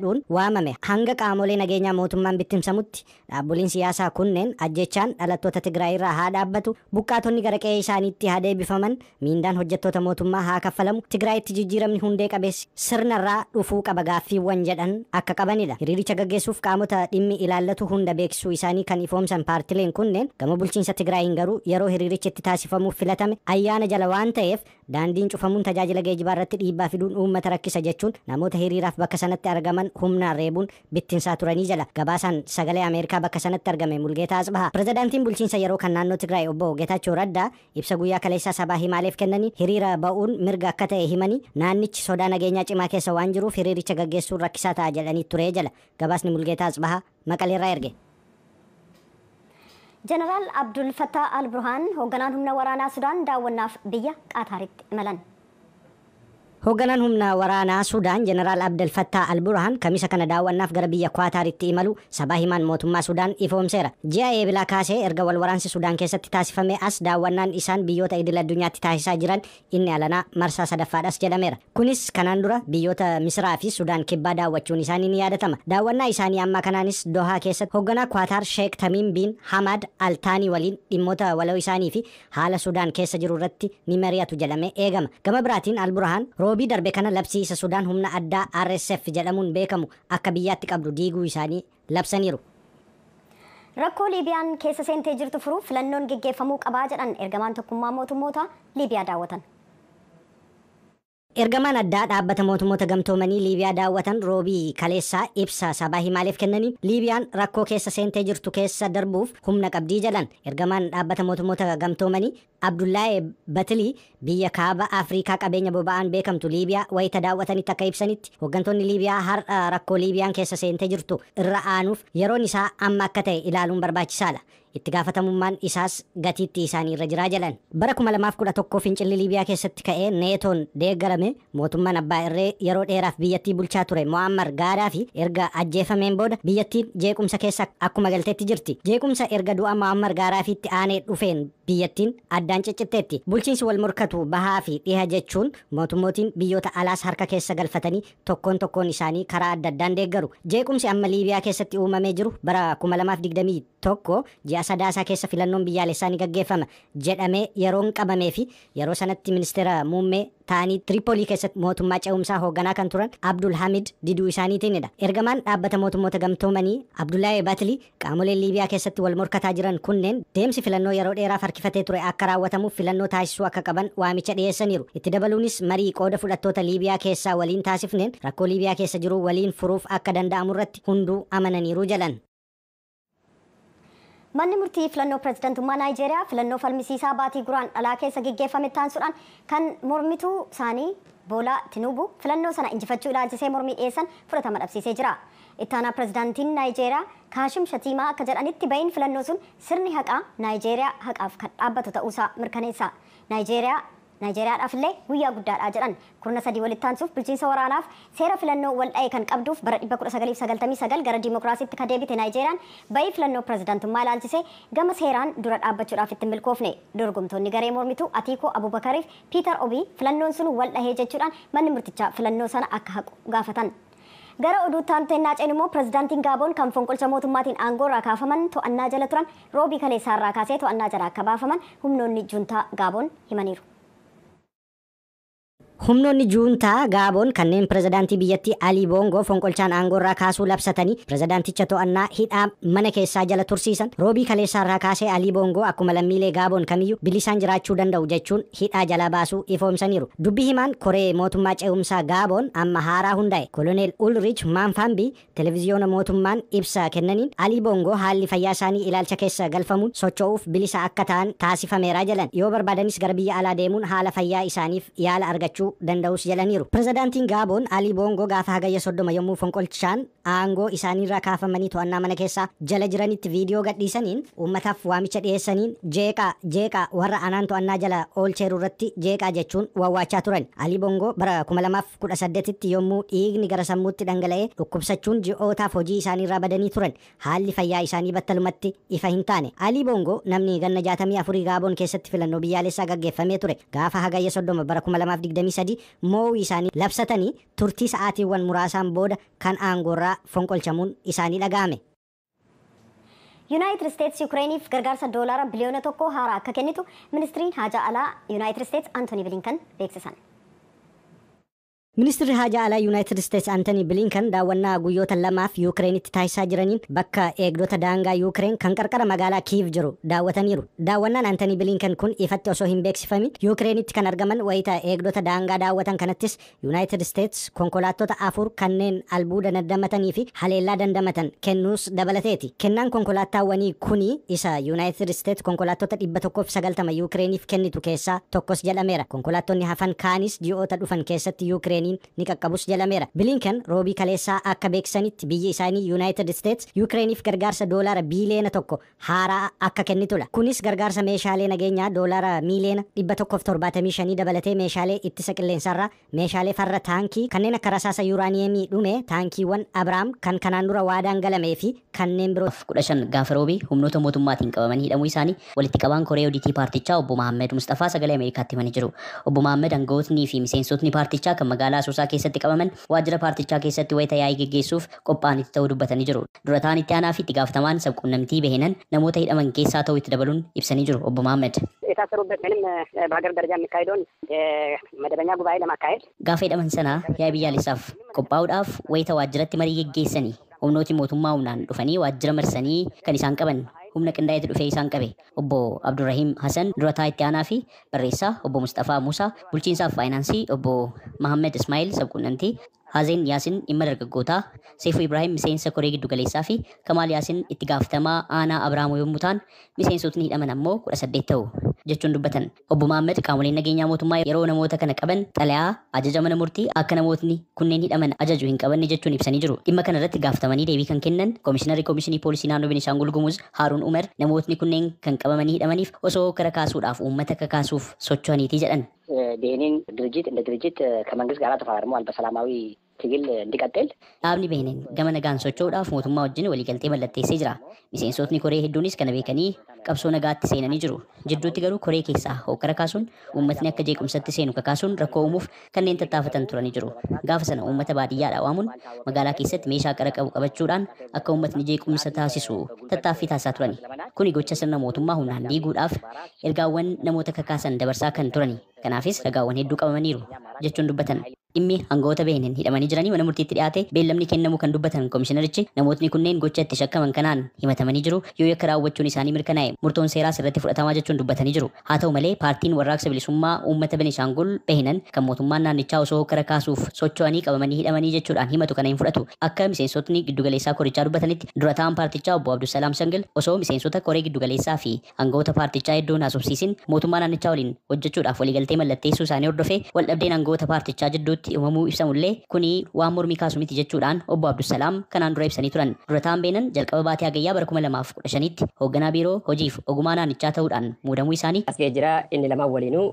dhuun waamame hanga qaamolee nageenyaa mootummaan bittimsamutti dhaaboliin siyaasaa kunneen ajjechaan dhalattoota Tigraay irraa haa dhaabbatu, buqqaatonni gara qe'ee isaaniitti haa deebifaman, miindaan hojjettoota mootummaa haa kaffalamu, Tigraayitti jijjiiramni hundee qabeessi sirnarraa dhufuu qaba gaaffiiwwan jedhan akka qabanidha. Hiriiricha gaggeessuuf qaamota dhimmi ilaallatu hunda beeksisuu isaanii kan ifoomsan paartileen kunneen gama bulchiinsa Tigraayin garuu yeroo hiriirichi itti taasifamuuf filatame ayyaana jala waan ta'eef daandiin cufamuun tajaajila geejjibaa irratti dhiibbaa fiduun uummata rakkisa jechuun namoota hiriiraaf bakka sanatti argaman humnaan reebuun bittinsaa turanii jala. Gabaasaan sagalee Ameerikaa bakka sanatti argame Mulgeetaa Asbahaa. Pirezidaantiin bulchiinsa yeroo kan naannoo Tigraay obbo Geetaachoo Raddaa ibsa guyyaa kaleessaa sabaa himaaleef kennanii hiriira ba'uun mirga akka ta'e himanii naannichi sodaa nageenyaa cimaa keessa waan jiruuf hiriiricha gaggeessuun rakkisaa ta'a jedhanii turee jala. Gabaasni Mulgeetaa Asbahaa Maqaleerraa erge. Jeneraal Abdul Fattah Al-Burhaan hoogganaan humna waraanaa Sudaan daawwannaaf biyya Qaataaritti imalan. Hoogganaan humna waraanaa Sudaan Jeneraal Abdul Fattah Al-Burhaan kamisa kana daawwannaaf gara biyya Qaataaritti imalu sabaa himaan mootummaa Sudaan ifoomseera. Ji'a eebilaa kaasee erga wal waraansi Sudaan keessatti taasifame as daawwannaan isaan biyyoota idil addunyaatti taasisaa jiran inni alanaa marsaa sadaffaadhas jedhameera. Kunis kanaan dura biyyoota Misraa fi Sudaan kibbaa daawwachuun isaanii ni yaadatama. Daawwannaa isaanii ammaa kanaanis Dohaa keessatti hoogganaa Qaataar Sheek Tamiim bin Hamad Al Taanii waliin dhimmoota waloo isaanii fi haala Sudaan keessa jiru irratti ni mari'atu jedhamee eegama. Gama biraatiin Al-Burhaan roobii darbe kana labsiisa Sudaan humna addaa RSF jedhamuun beekamu akka biyyaatti qabdu diiguu isaanii labsaniiru. Rakkoo Liibiyaan keessa seentee jirtu furuuf filannoon geggeeffamuu qabaa jedhan ergamaan tokkummaa mootummoota Liibiyaa daawwatan. Ergamaan addaa dhaabbata mootummoota gamtoomanii Liibiyaa daawwatan roobii kaleessaa ibsa sabaa himaaleef kennanii Liibiyaan rakkoo keessa seentee jirtu keessa darbuuf humna qabdii jedhan. Ergamaan dhaabbata mootummoota gamtoomanii Abdullahi Batilii biyya kaaba Afrikaa qabeenya boba'aan beekamtu Liibiyaa wayita daawwatanitti akka ibsanitti hooggantoonni Liibiyaa har'a rakkoo Liibiyaan keessa seentee jirtu irra aanuuf yeroon isaa amma akka ta'e ilaaluun barbaachisaadha. Itti gaafatamummaan isaas gatiitti isaanii irra jiraa jedhan. Bara 2011 fincilli Liibiyaa keessatti ka'ee neetoon deeggarame mootummaan abbaa irree yeroo dheeraaf biyyattii bulchaa ture Muammar Gaadaafi erga ajjeefameen booda biyyattiin jeequmsa keessa akkuma galteetti jirti. Jeequmsa erga du'a Muammar Gaadaafiitti aanee dhufeen biyyattiin addaan ciccitteetti. Bulchiinsi wal morkatu bahaa fi dhiha jechuun mootummootiin biyyoota alaas harka keessa galfatanii tokkoon isaanii karaa adda addaan deeggaru. Jeequmsi amma Liibiyaa keessatti uumamee jiru bara 2021 ji'a sadaasaa keessa filannoon biyyaalessaa ni gaggeeffama jedhamee yeroon qabamee fi yeroo sanatti ministeera muummee ta'anii Tripolii keessatti mootummaa ce'umsaa hoogganaa kan turan Abdul Hamid diduu isaaniitiinidha. Ergamaan dhaabbata mootummoota gamtoomanii Abdullahi Batilii qaamoleen Liibiyaa keessatti wal morkataa jiran kunneen deemsi filannoo yeroo dheeraaf harkifatee ture akka raawwatamuuf filannoo taasisuu akka qaban waamicha dhiyeessaniiru. Itti dabaluunis marii qooda fudhattoota Liibiyaa keessaa waliin taasifneen rakkoo Liibiyaa keessa jiru waliin furuuf akka danda'amu irratti hunduu amananiiru jedhan. Manni murtii filannoo pirezidantummaa Naayijeeriyaa filannoo falmisiisaa baatii guraandhalaa keessa geggeeffame taasisuudhaan kan mormituu isaanii Boolaa Tinuubuu filannoo sana injifachuu ilaalchisee mormii dhiyeessan fudhatama dhabsiisee jira. Ittaanaa pirezidaantiin Naayijeeriyaa Kaashim Shatiimaa akka jedhanitti bahiin filannoo sun sirni haqaa Naayijeeriyaa haqaaf kan dhaabbatu ta'uusaa mirkaneessa. Naayijeeriyaadhaaf illee guyyaa guddaadha jedhan. Kurna sadii walitti aansuuf bulchiinsa waraanaaf seera filannoo wal dha'e kan qabduuf bara 1999 gara diimokiraasiitti kan deebite Naayijeeriyaan bahii filannoo pirezidantummaa ilaalchisee gama seeraan dura dhaabbachuudhaaf itti milkoofne. Dorgomtoonni garee mormituu Atiikoo Abubakariif Piiter Obii filannoon sun wal dhahee jechuudhaan manni murtichaa filannoo sana akka haqu gaafatan. Gara oduutti aanuteen immoo pirezidaantiin Gaaboon kan fonqolcha mootummaatiin aangoo irraa kaafaman to'annaa jala turan roobii kaleessaa irraa kaasee to'annaa jala akka baafaman humnoonni juuntaa Gaaboon himaniiru. Humnoonni juuntaa Gaaboon kanneen pirezidaantii biyyattii Ali Bongo fonqolchaan aangoo irraa kaasuu labsatanii pirezidaanticha to'annaa hidhaa mana keessaa jala tursiisan roobii kaleessaa irraa kaasee Ali Bongo akkuma lammiilee Gaaboon kamiyyuu bilisaan jiraachuu danda'u jechuun hidhaa jalaa baasuu ifoomsaniiru. Dubbii himaan koree mootummaa ce'umsaa Gaaboon amma haaraa hundaa'e Koloneel Ulrich Manfambi televiziyoona mootummaan ibsa kennaniin Ali Bongo haalli fayyaa isaanii ilaalcha keessa galfamuun socho'uuf bilisa akka ta'an taasifameera jedhan. Yoo barbaadanis gara biyya alaa deemuun haala fayyaa isaaniif yaala argachuu danda'us jedhaniiru. Pirezidaantiin Gaaboon Ali Bongo gaafa hagayya 30 yommuu fonqolchaan aangoo isaaniirraa kaafamanii to'annaa mana keessaa jala jiranitti viidiyoo gadhiisaniin uummataaf waamicha dhiyeessaniin jeeqaa warra anaan to'annaa jala oolcheeru irratti jeeqaa jechuun wawwaachaa turan. Ali Bongo bara 2018tti yommuu dhiigni gara sammuutti dhangala'ee dhukkubsachuun ji'ootaaf hojii isaaniirraa badanii turan. Haalli fayyaa isaanii battalumatti ifa hin taane. Ali Bongo namni ganna 64 Gaaboon keessatti filannoo biyyaalessaa gaggeeffamee ture. Gaafa hagayya 30 bara 2023 sadi mo'uu isaanii labsatanii turtii sa'aatiiwwan muraasaan booda kan aangorraa fonqolchamuun isaanii dhaga'ame. Yuunaayitid Isteetsi Yukireeniif gargaarsa doolaara biliyoona tokko haaraa akka kennitu ministiriin haajaa alaa Yuunaayitid Isteetsi Antooni Bilinkan beeksisan. Ministeerri haajaa alaa Yuunaayitid Isteetsi Antooni Bilinkan daawwannaa guyyoota lamaaf Yukireenitti taasisaa jiraniin bakka eegdota daangaa Yukireen kan qarqara magaalaa Kiiv jiru daawwataniiru. Daawwannaan Antooni Bilinkan kun ifatti osoo hin beeksifamin Yukireenitti kan argaman wayita eegdota daangaa daawwatan kanattis Yuunaayitid Isteetsi konkolaattota 4 kanneen albuuda dandamatanii fi haleellaa dandamatan kennuus dabalateeti. Kennaan konkolaataawwanii kuni isa Yuunaayitid Isteetsi konkolaattota 190 Yukireeniif kennitu keessaa tokkos jedhameera. Konkolaattonni hafan kaanis ji'oota dhufan keessatti Yukireeniin ni qaqqabus jedhameera. Bilinkan roobii kaleessaa akka beeksisanitti biyyi isaanii Yuunaayitid Isteetsi Yukireeniif gargaarsa doolaara biiliyoona tokko haaraa akka kennitudha. Kunis gargaarsa meeshaalee nageenyaa doolaara miiliyoona 175 dabalatee meeshaalee ittisa qilleensarraa, meeshaalee farra taankii kanneen akka rasaasa yuuraaniyeemii dhume, taankiiwwan Abraam kan kanaan dura waadaan galamee fi kanneen biroo. 15 gaafa roobii humnoota mootummaatiin qabamanii hidhamuu isaanii walitti qabaan koree odiitii paartichaa obbo Mahammed Mustafaa sagalee Ameerikaatti himanii jiru. Obbo Mahammed aangawootnii fi miseensotni paartichaa kan magaalaa Asoosaa keessatti qabaman waajjira paartichaa keessatti wayita yaa'ii geggeessuuf qophaa'anitti ta'uu dubbatanii jiru. Dura ta'an itti aanaa fi itti gaafatamaan sabquunnamtii bahinan namoota hidhaman keessaa ta'uu itti dabaluun ibsanii jiru. obbo Mahammed የታሰሩበት ምንም በሀገር ደረጃ የሚካሄደውን መደበኛ ጉባኤ ለማካሄድ gaafa hidhaman sana yaa'ii biyyaalessaaf qophaa'uudhaaf wayita waajjiratti marii geggeessanii humnooti mootummaa humnaan dhufanii waajjira marsanii kan isaan qaban humna qindaa'eetu dhufee isaan qabe. Obbo Abdurrahiim Hasan durataa itti aanaa fi barreessaa, obbo Mustafaa Musaa bulchiinsaaf faayinaansii, obbo Mahammed Ismaa'il sabquunnamtii, Hazen Yaasin dhimma dargaggootaa, Seefuu Ibrahim miseensa koree giddu galeessaa fi Kamaal Yaasin itti gaafatamaa aanaa Abraamoo yommuu ta'an miseensotni hidhaman ammoo 18 ta'u jechuun dubbatan. Obbo Mahammed qaamoleen nageenyaa mootummaa yeroo namoota kana qaban xalayaa ajaja mana murtii akka namootni kunneen hidhaman ajaju hin qabanne jechuun ibsanii jiru. Dhimma kana irratti gaafatamanii deebii kan kennan Komishinarri Komishinii Poolisii Naannoo Beenishaangul Gumuz Haaruun Umar namootni kunneen kan qabamanii hidhamaniif osoo kara kaasuudhaaf uummata kakaasuuf socho'aniiti jedhan. ቤኒን ድርጅት እንደ ድርጅት ከመንግስት ጋር ተፈራርመዋል በሰላማዊ ትግል እንዲቀጥል dhaabni Beeniin gama nagaan socho'uudhaaf mootummaa wajjin waliigaltee mallatteessee jira. Miseensotni koree hedduunis kana beekanii qabsoo nagaatti seenanii jiru. Jidduutti garuu koree keessaa hokkara kaasuun uummatni akka jeequmsatti seenu kakaasuun rakkoo uumuuf kanneen tattaafatan turanii jiru. Gaafa sana uummata baadiyyaadhaa waamuun magaalaa keessatti meeshaa qara qabu qabachuudhaan akka uummatni jeequmsa taasisu tattaaffii taasisaa turani. Kuni gocha sirna mootummaa humnaan diiguudhaaf ergaawwan namoota kakaasan dabarsaa kan turani. Kanaafis ragaawwan hedduu qabamaniiru jechuun dubbatan. Dhimmi aangawoota Beeniin hidhamanii jiranii mana murtiitti dhiyaate beellamni kennamu kan dubbatan komishinarichi namootni kunneen gocha itti shakkaman kanaan himatamanii jiru yoo yakka raawwachuun isaanii mirkanaa'e murtoon seeraas irratti fudhatamaa jechuun dubbatanii jiru. Haa ta'u malee paartiin warraaqsa bilisummaa uummata Beenishaangul Beeniin kan mootummaan naannichaa osoo hokkara kaasuuf socho'anii qabamanii hidhamanii jechuudhaan himatu kana hin fudhatu. Akka miseensotni giddugaleessaa korichaa dubbatanitti dura ta'an paartichaa obbo Abdusalaam Shangil osoo miseensota koree giddugaleessaa fi aangawoota paartichaa hedduun haasofsiisin mootummaa naannichaa waliin hojjechuudhaaf waliigaltee mallatteessuu isaanii hordofee waldhabdeen aangawoota paartichaa jidduutti uumamuu ibsamullee kuni waan mormii kaasu miti jechuudhaan obbo Abdusalaam kanaan dura ibsanii turan. Dura ta'an Beenan jalqaba baatii hagayyaa bara 2015tti hoogganaa biiroo hojiif ogummaa naannichaa ta'uudhaan muudamuu isaanii asgee jira inni lama waliinuu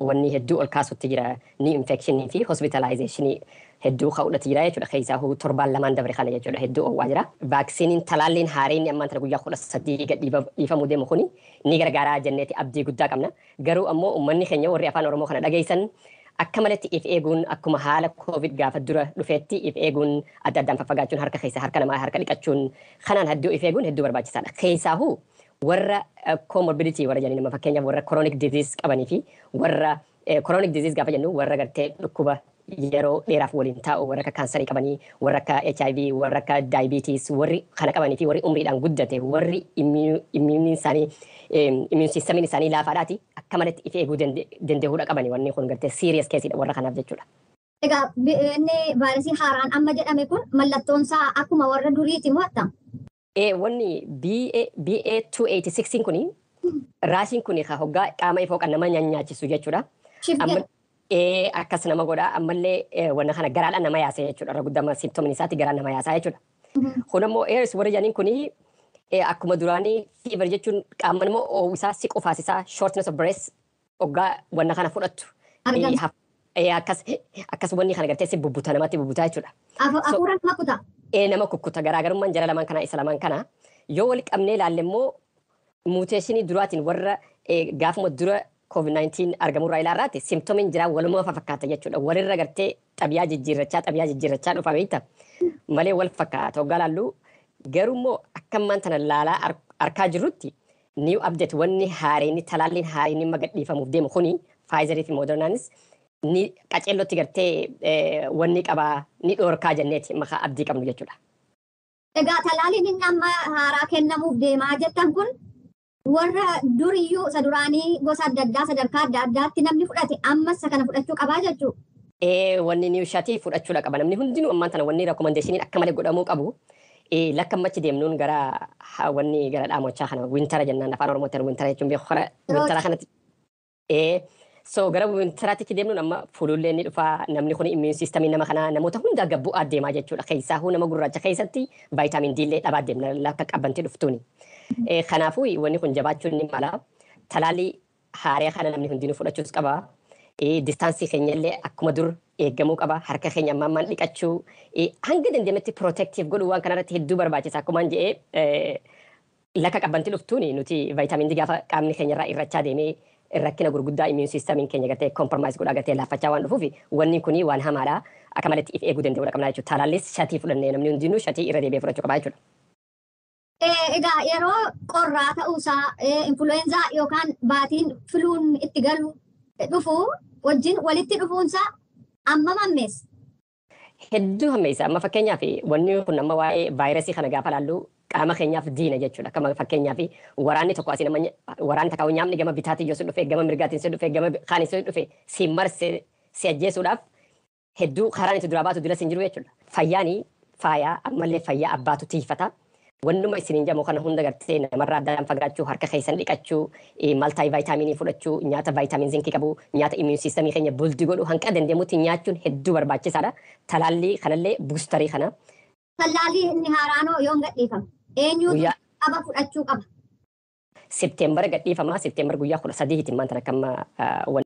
wanni hedduu ol kaasutti jira ni infekshinii fi hospitalizeeshinii hedduu ka'uudhatti jira jechuudha. Keessaa torbaan lamaan dabre kana jechuudha hedduu oowwaa jira. Vaaksiniin talaalliin haareen ammaan tana guyyaa 13 gad dhiifamuu deemu kuni ni gargaaraa jenneeti abdii guddaa qabna. Garuu ammoo uummanni keenya warri afaan Oromoo kana dhageessan akka malatti if eeguun akkuma haala COVID gaafa dura dhufeetti if eeguun adda addaan faffagaachuun harka keessa harka namaa harka dhiqachuun kanaan hedduu if eeguun hedduu barbaachisaadha. Keessaahu warra comorbidity warra jedhanii nama fakkeenyaaf warra chronic disease qabanii fi warra chronic disease gaafa jennu warra gartee dhukkuba yeroo dheeraaf waliin taa'u warra akka kaansarii qabanii warra akka HIV warra akka diabetes warri kana qabanii fi warri umriidhaan guddate warri immune isaanii immune system isaanii laafaadhaati akka malatti if eeguu danda'uudha qabanii wanni kun gartee serious caseidha warra kanaaf jechuudha. Egaa inni vaayirasii haaraan amma jedhame kun mallattoon isaa akkuma warra duriiti moo attam? Wanni BA286 kuni raashiin kuni hoggaa qaama ifoo kan nama nyaachisu jechuudha. Akkas nama godha ammallee wanna kana garaadhaan nama yaasa jechuudha. Irra guddaa simptomin isaatti garaan nama yaasa jechuudha. Kun ammoo ARS warra jedhaniin kuni akkuma duraanii fever jechuun qaama immoo oowwisaa si qofaasisaa shortness of breath hoggaa wanna kana fudhattu. Akkas wanni kana gartee si bubbuta namatti bubbutaa jechuudha. Afuura nama kutaa? Nama kukkuta garaagarummaan jara lamaan kana isa lamaan kana yoo wal qabnee ilaalle immoo muteeshinii duraatiin warra gaafuma dura COVID-19 argamurraa ilaarraati simptoomiin jiraa walumaa fakkaata jechuudha. Walirra gartee xabiyaa jijjiirrachaa dhufa beekta. Malee wal fakkaata hoggaa laallu garuu immoo akka ammaan tana laalaa arkaa jirrutti new update wanni haareen talaalliin haareen magadhiifamuuf deemu kuni Pfizer fi Modernaanis ni qaceellotti gartee wanni qabaa ni dhoorkaa jenneeti maka abdii qabnu jechuudha. Egaa talaalliin inni amma haaraa kennamuuf deemaa jettan kun warra duriyyuu isa duraanii gosa adda addaa sadarkaa adda addaatti namni fudhate ammas isa kana fudhachuu qabaa jechuudha. Wanni new shatii fudhachuudha qaba. Namni hundinuu ammaan tana wanni rekommendeeshiniin akka malee godhamuu qabu. Lakka ammachi deemnuun gara wanni gara dhaamochaa kana wintara jennaan afaan Oromootiin wintara jechuun beeku kana wintara kanatti. So gara wintaraatti deemnuun amma fuulullee ni dhufa namni kun immune systemii nama kana namoota hunda gabbuu adeemaa jechuudha. Keessaa nama gurraacha keessatti vaayitaamin D illee dhabaa deemna lakka qabbantii dhuftuuni. Kanaafuu wanni kun jabaachuun ni mala. Talaalli haaraa kana namni hundinuu fudhachuus qaba. Distaansii keenya illee akkuma dur eegamuu qaba. Harka keenya ammaan dhiqachuu hanga dandeemetti protective godhuu waan kanarratti hedduu barbaachisa. Akkumaan jedhee lakka qabbantii dhuftuuni nuti vaayitaamin D gaafa qaamni keenya irraa irrachaa deemee rakkina gurguddaa immune systemiin keenya gartee compromise godhaa gartee laaffachaa waan dhufuuf wanni kuni waan hamaadha. Akka malatti if eeguu danda'uudha qabna jechuudha. Talaallis shatii fudhannee namni hundinuu shatii irra deebi'ee fudhachuu qaba jechuudha. Egaa yeroo qorraa ta'uusaa influenza yookaan baatiin filuun itti galu dhufu wajjin walitti dhufuunsaa amma mammeessa. Hedduu hammeessa. Amma fakkeenyaaf wanni kun amma waa'ee vaayirasii kana gaafa laallu qaama keenyaaf diina jechuudha. Akkuma fakkeenyaaf waraanni tokko asii nama waraanni takka nyaamni gama bitaatiin yoo si dhufe gama mirgaatiin si dhufe gama kaanin si dhufe si marse si ajjeesuudhaaf hedduu karaan itti duraa baatu dila siin jiru jechuudha. Fayyaanii faayaa ammallee fayyaa abbaatu tiifata. Wannuma isiniin jamu kana hunda gartee namarraa addaan fagaachuu harka keessan dhiqachuu maltaay vaayitaaminii fudhachuu nyaata vaayitaamin zinkii qabu nyaata immune systemii keenya buldi godhu hanqa dandeemutti nyaachuun hedduu barbaachisaadha. Talaallii kanallee buustarii kana. Talaallii inni haaraanoo yoon gadhiifama eenyuutu qaba fudhachuu qaba. Septeembar gadhiifama. Septeembar guyyaa 13 maanta akkamma